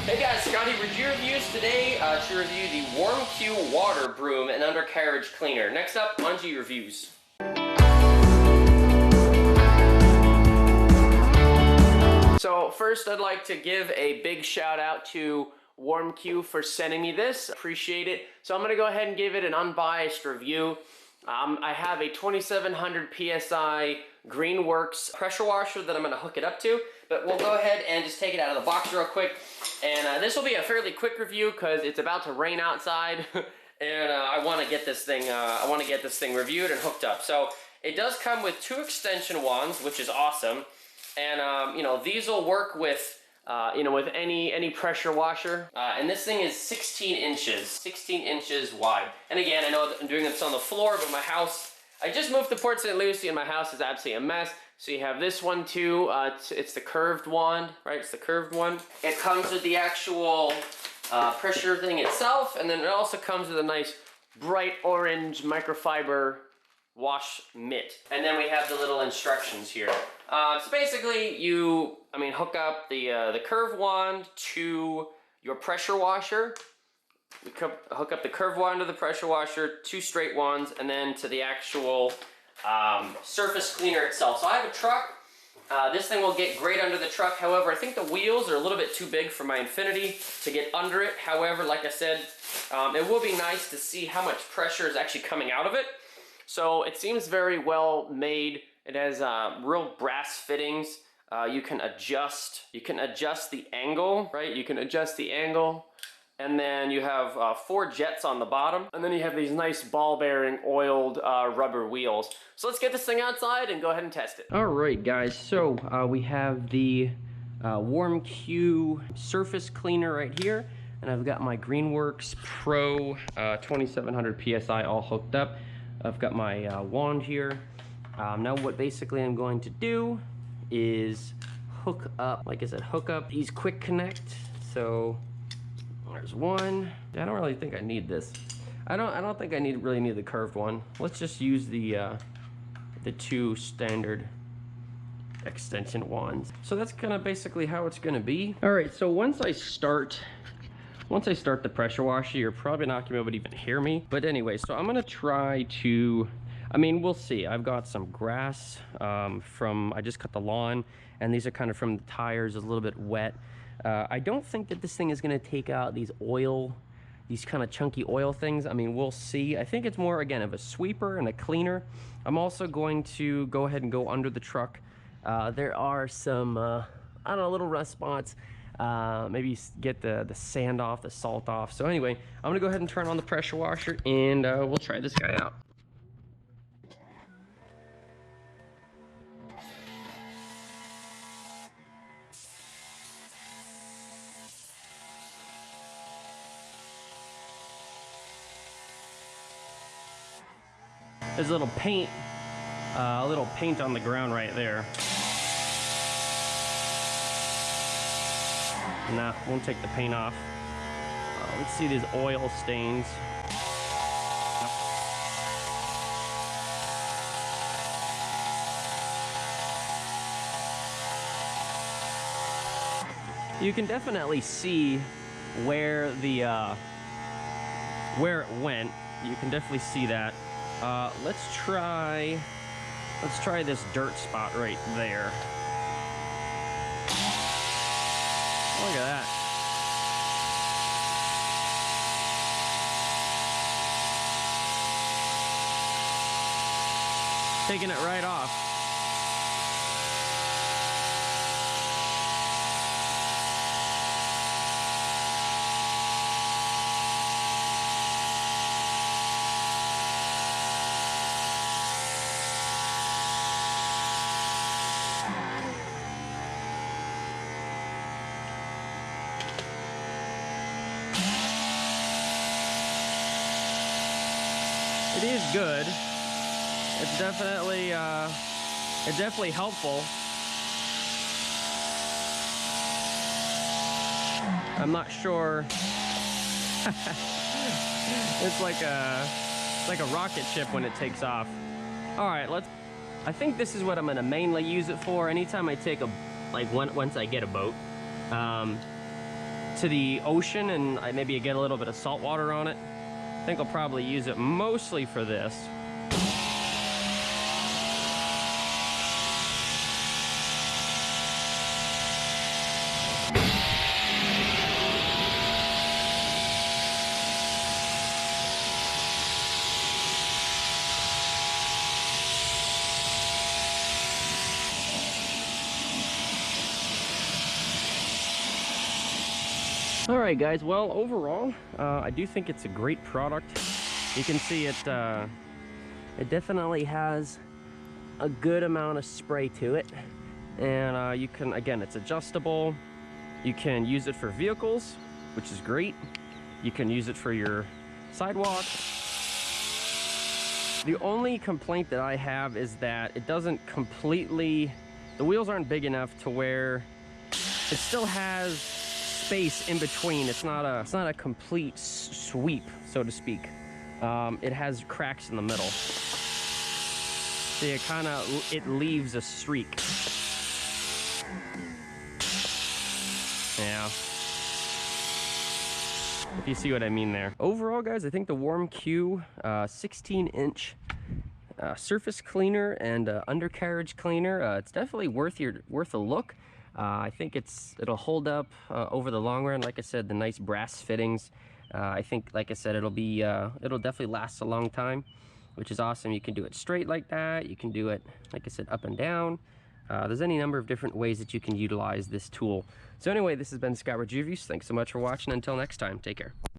Hey guys, Scotty with your reviews today to review the WarmQ water broom and undercarriage cleaner. Next up, Bungie reviews. So first, I'd like to give a big shout out to WarmQ for sending me this. Appreciate it. So I'm going to go ahead and give it an unbiased review. I have a 2700 PSI Greenworks pressure washer that I'm going to hook it up to, but we'll go ahead and just take it out of the box real quick. And this will be a fairly quick review because it's about to rain outside, and I want to get this thing reviewed and hooked up. So it does come with 2 extension wands, which is awesome. And you know, these will work with with any pressure washer. And this thing is 16 inches wide. And again, I know I'm doing this on the floor, but my house, I just moved to Port St. Lucie and my house is absolutely a mess. So you have this one too. It's the curved wand, right? It's the curved one. It comes with the actual pressure thing itself, and then it also comes with a nice bright orange microfiber wash mitt. And then we have the little instructions here. So basically you, hook up the curved wand to your pressure washer. You hook up the curved wand to the pressure washer, 2 straight wands, and then to the actual surface cleaner itself. So I have a truck. This thing will get great under the truck. However, I think the wheels are a little bit too big for my Infinity to get under it. However, like I said, it will be nice to see how much pressure is actually coming out of it. So it seems very well made. It has real brass fittings. You can adjust the angle, right? You can adjust the angle. And then you have 4 jets on the bottom. And then you have these nice ball bearing oiled rubber wheels. So let's get this thing outside and go ahead and test it. All right, guys. So we have the WarmQ surface cleaner right here. And I've got my Greenworks Pro 2700 PSI all hooked up. I've got my wand here. Now what basically I'm going to do is hook up, like I said, hook up these quick connect. So there's one. I don't really think I need this. I don't think I really need the curved one. Let's just use the 2 standard extension wands. So that's kind of basically how it's going to be. All right, so once I start the pressure washer, you're probably not gonna be able to even hear me. But anyway, so I'm gonna try to, we'll see. I've got some grass I just cut the lawn, and these are kind of from the tires, a little bit wet. I don't think that this thing is gonna take out these kind of chunky oil things. We'll see. I think it's more, again, of a sweeper and a cleaner. I'm also going to go ahead and go under the truck. There are some, little rust spots. Maybe get the sand off, the salt off. So anyway, I'm gonna go ahead and turn on the pressure washer, and we'll try this guy out. There's a little paint on the ground right there. Nah, won't take the paint off. Let's see these oil stains. You can definitely see where where it went. You can definitely see that. Let's try this dirt spot right there. Look at that. Taking it right off. It is good. It's definitely helpful. I'm not sure. It's like a rocket ship when it takes off. All right, I think this is what I'm gonna mainly use it for. Anytime I take once I get a boat. to the ocean and I maybe get a little bit of salt water on it. I think I'll probably use it mostly for this. All right, guys, well, overall, I do think it's a great product. You can see it definitely has a good amount of spray to it. And you can, again, it's adjustable. You can use it for vehicles, which is great. You can use it for your sidewalk. The only complaint that I have is that it doesn't completely, the wheels aren't big enough to where it still has space in between. It's not a complete sweep, so to speak. It has cracks in the middle. So it leaves a streak. Yeah. If you see what I mean there. Overall, guys, I think the WarmQ 16-inch surface cleaner and undercarriage cleaner, it's definitely worth a look. I think it'll hold up over the long run. Like I said, the nice brass fittings. I think, like I said, it'll definitely last a long time, which is awesome. You can do it straight like that. You can do it, like I said, up and down. There's any number of different ways that you can utilize this tool. So anyway, this has been Scott Rejuvius. Thanks so much for watching. Until next time, take care.